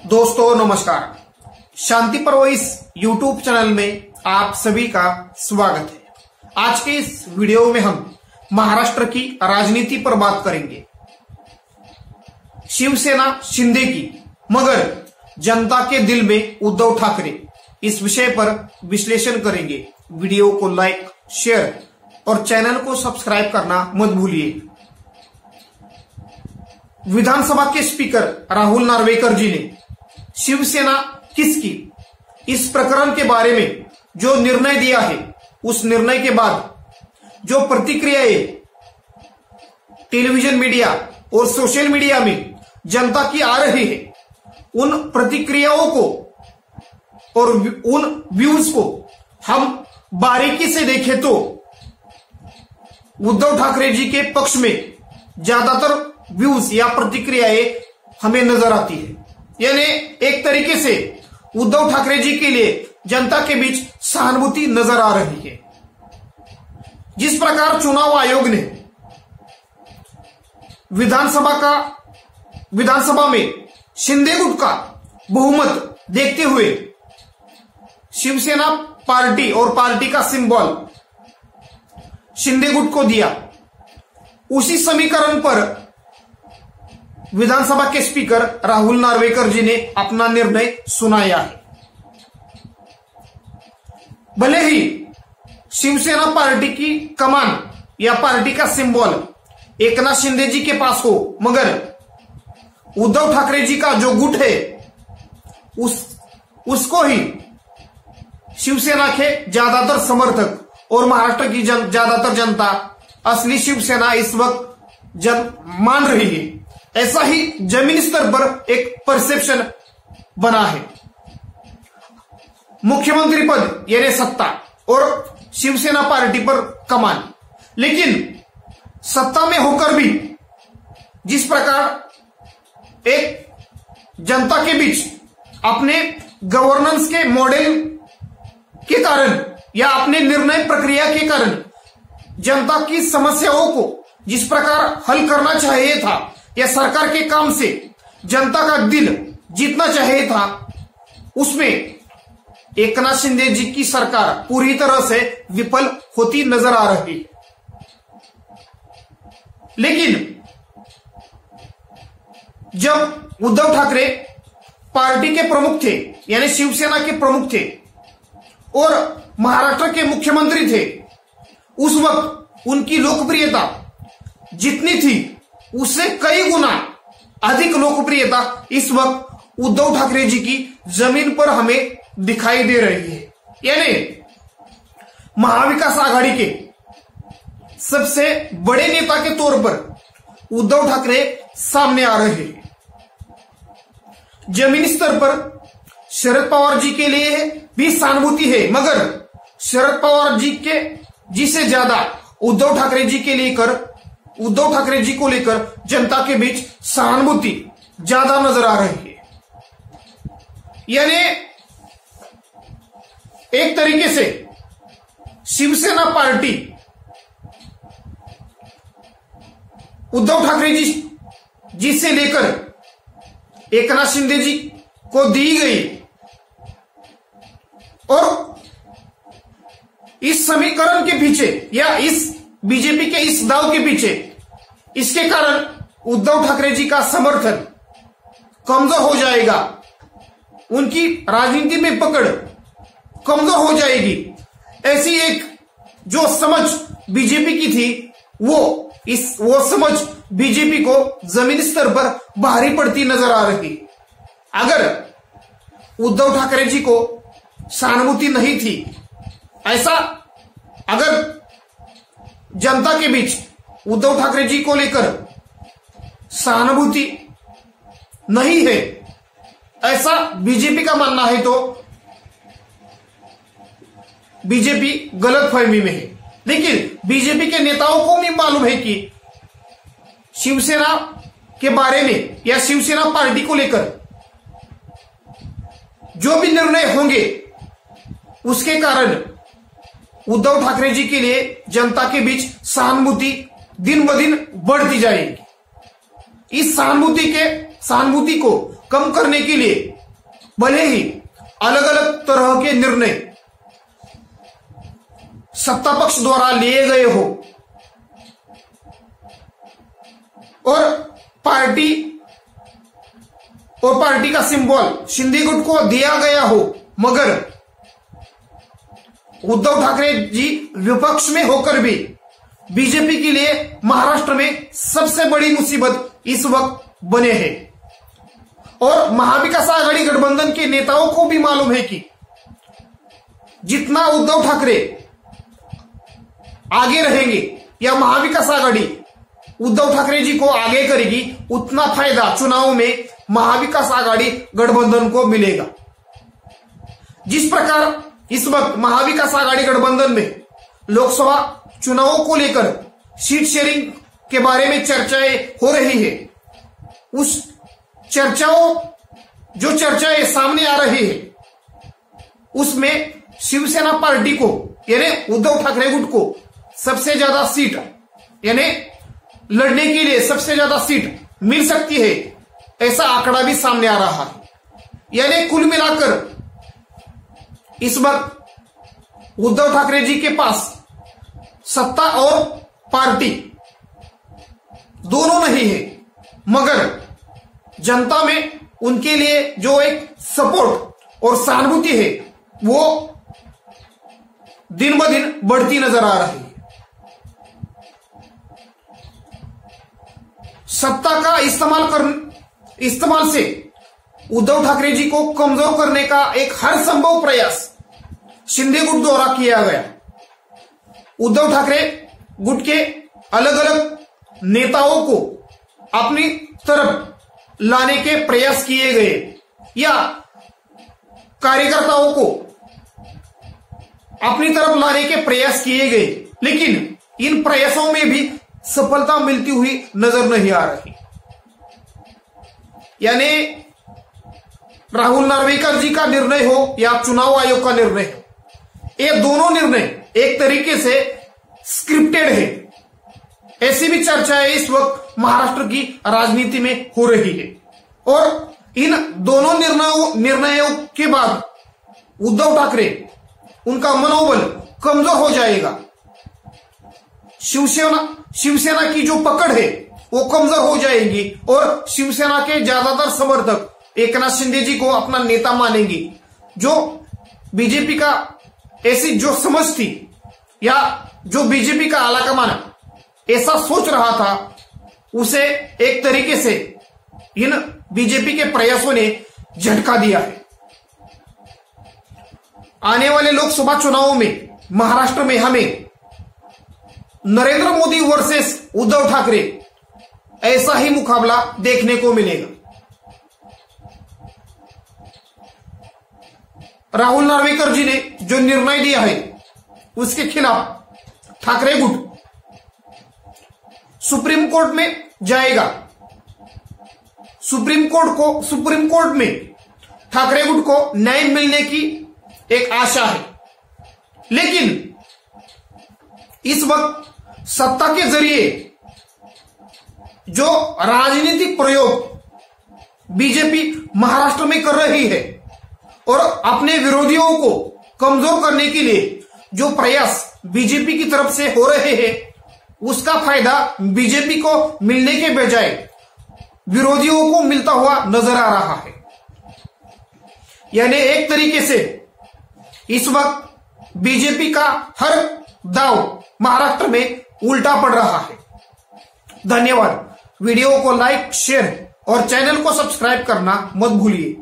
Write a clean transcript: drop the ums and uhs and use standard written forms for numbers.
दोस्तों नमस्कार। शांति पर्व इस YouTube चैनल में आप सभी का स्वागत है। आज के इस वीडियो में हम महाराष्ट्र की राजनीति पर बात करेंगे। शिवसेना शिंदे की मगर जनता के दिल में उद्धव ठाकरे, इस विषय पर विश्लेषण करेंगे। वीडियो को लाइक, शेयर और चैनल को सब्सक्राइब करना मत भूलिए। विधानसभा के स्पीकर राहुल नार्वेकर जी ने शिवसेना किसकी इस प्रकरण के बारे में जो निर्णय दिया है, उस निर्णय के बाद जो प्रतिक्रियाएं टेलीविजन मीडिया और सोशल मीडिया में जनता की आ रही है, उन प्रतिक्रियाओं को और उन व्यूज को हम बारीकी से देखें तो उद्धव ठाकरे जी के पक्ष में ज्यादातर व्यूज या प्रतिक्रियाएं हमें नजर आती है। यानी एक तरीके से उद्धव ठाकरे जी के लिए जनता के बीच सहानुभूति नजर आ रही है। जिस प्रकार चुनाव आयोग ने विधानसभा में शिंदे गुट का बहुमत देखते हुए शिवसेना पार्टी और पार्टी का सिंबल शिंदे गुट को दिया, उसी समीकरण पर विधानसभा के स्पीकर राहुल नार्वेकर जी ने अपना निर्णय सुनाया है। भले ही शिवसेना पार्टी की कमान या पार्टी का सिंबल एकनाथ शिंदे जी के पास हो, मगर उद्धव ठाकरे जी का जो गुट है उसको ही शिवसेना के ज्यादातर समर्थक और महाराष्ट्र की ज्यादातर जनता असली शिवसेना इस वक्त मान रही है। ऐसा ही जमीनी स्तर पर एक परसेप्शन बना है। मुख्यमंत्री पद यानी सत्ता और शिवसेना पार्टी पर कमान, लेकिन सत्ता में होकर भी जिस प्रकार एक जनता के बीच अपने गवर्नेंस के मॉडल के कारण या अपने निर्णय प्रक्रिया के कारण जनता की समस्याओं को जिस प्रकार हल करना चाहिए था या सरकार के काम से जनता का दिल जीतना चाहिए था, उसमें एकनाथ शिंदे जी की सरकार पूरी तरह से विफल होती नजर आ रही है। लेकिन जब उद्धव ठाकरे पार्टी के प्रमुख थे यानी शिवसेना के प्रमुख थे और महाराष्ट्र के मुख्यमंत्री थे, उस वक्त उनकी लोकप्रियता जितनी थी उससे कई गुना अधिक लोकप्रियता इस वक्त उद्धव ठाकरे जी की जमीन पर हमें दिखाई दे रही है। यानी महाविकास आघाड़ी के सबसे बड़े नेता के तौर पर उद्धव ठाकरे सामने आ रहे हैं। जमीनी स्तर पर शरद पवार जी के लिए भी सहानुभूति है, मगर शरद पवार जी से ज्यादा उद्धव ठाकरे जी को लेकर जनता के बीच सहानुभूति ज्यादा नजर आ रही है। यानी एक तरीके से शिवसेना पार्टी उद्धव ठाकरे जी से लेकर एकनाथ शिंदे जी को दी गई और इस समीकरण के पीछे या इस बीजेपी के इस दाव के पीछे इसके कारण उद्धव ठाकरे जी का समर्थन कमजोर हो जाएगा, उनकी राजनीति में पकड़ कमजोर हो जाएगी। ऐसी एक जो समझ बीजेपी की थी वो समझ बीजेपी को जमीनी स्तर पर भारी पड़ती नजर आ रही। अगर उद्धव ठाकरे जी को सहानुभूति नहीं थी, ऐसा अगर जनता के बीच उद्धव ठाकरे जी को लेकर सहानुभूति नहीं है, ऐसा बीजेपी का मानना है, तो बीजेपी गलतफहमी में है। लेकिन बीजेपी के नेताओं को भी मालूम है कि शिवसेना के बारे में या शिवसेना पार्टी को लेकर जो भी निर्णय होंगे उसके कारण उद्धव ठाकरे जी के लिए जनता के बीच सहानुभूति दिन ब दिन बढ़ती जाएगी। इस सहानुभूति को कम करने के लिए भले ही अलग अलग तरह के निर्णय सत्ता पक्ष द्वारा लिए गए हो और पार्टी का सिंबल शिंदे गुट को दिया गया हो, मगर उद्धव ठाकरे जी विपक्ष में होकर भी बीजेपी के लिए महाराष्ट्र में सबसे बड़ी मुसीबत इस वक्त बने हैं। और महाविकास आघाड़ी गठबंधन के नेताओं को भी मालूम है कि जितना उद्धव ठाकरे आगे रहेंगे या महाविकास आघाड़ी उद्धव ठाकरे जी को आगे करेगी, उतना फायदा चुनाव में महाविकास आघाड़ी गठबंधन को मिलेगा। जिस प्रकार इस वक्त महाविकास आघाड़ी गठबंधन में लोकसभा चुनावों को लेकर सीट शेयरिंग के बारे में चर्चाएं हो रही है, उस चर्चाएं सामने आ रही है, उसमें शिवसेना पार्टी को यानी उद्धव ठाकरे गुट को सबसे ज्यादा सीट यानी लड़ने के लिए सबसे ज्यादा सीट मिल सकती है, ऐसा आंकड़ा भी सामने आ रहा है। यानी कुल मिलाकर इस वक्त उद्धव ठाकरे जी के पास सत्ता और पार्टी दोनों नहीं है, मगर जनता में उनके लिए जो एक सपोर्ट और सहानुभूति है वो दिन ब दिन बढ़ती नजर आ रही है। सत्ता का इस्तेमाल से उद्धव ठाकरे जी को कमजोर करने का एक हर संभव प्रयास शिंदे गुट द्वारा किया गया। उद्धव ठाकरे गुट के अलग अलग नेताओं को अपनी तरफ लाने के प्रयास किए गए या कार्यकर्ताओं को अपनी तरफ लाने के प्रयास किए गए, लेकिन इन प्रयासों में भी सफलता मिलती हुई नजर नहीं आ रही। यानी राहुल नार्वेकर जी का निर्णय हो या चुनाव आयोग का निर्णय हो, ये दोनों निर्णय एक तरीके से स्क्रिप्टेड है। ऐसी भी चर्चाएं इस वक्त महाराष्ट्र की राजनीति में हो रही है और इन दोनों निर्णयों के बाद उद्धव ठाकरे उनका मनोबल कमजोर हो जाएगा। शिवसेना की जो पकड़ है वो कमजोर हो जाएगी और शिवसेना के ज्यादातर समर्थक एकनाथ शिंदे जी को अपना नेता मानेंगे। जो बीजेपी का ऐसी जो समझ थी या जो बीजेपी का आलाकमान ऐसा सोच रहा था, उसे एक तरीके से इन बीजेपी के प्रयासों ने झटका दिया है। आने वाले लोकसभा चुनावों में महाराष्ट्र में हमें नरेंद्र मोदी वर्सेस उद्धव ठाकरे ऐसा ही मुकाबला देखने को मिलेगा। राहुल नार्वेकर जी ने जो निर्णय लिया है उसके खिलाफ ठाकरे गुट सुप्रीम कोर्ट में जाएगा। सुप्रीम कोर्ट में ठाकरे गुट को न्याय मिलने की एक आशा है, लेकिन इस वक्त सत्ता के जरिए जो राजनीतिक प्रयोग बीजेपी महाराष्ट्र में कर रही है और अपने विरोधियों को कमजोर करने के लिए जो प्रयास बीजेपी की तरफ से हो रहे हैं, उसका फायदा बीजेपी को मिलने के बजाय विरोधियों को मिलता हुआ नजर आ रहा है। यानी एक तरीके से इस वक्त बीजेपी का हर दाव महाराष्ट्र में उल्टा पड़ रहा है। धन्यवाद। वीडियो को लाइक, शेयर और चैनल को सब्सक्राइब करना मत भूलिए।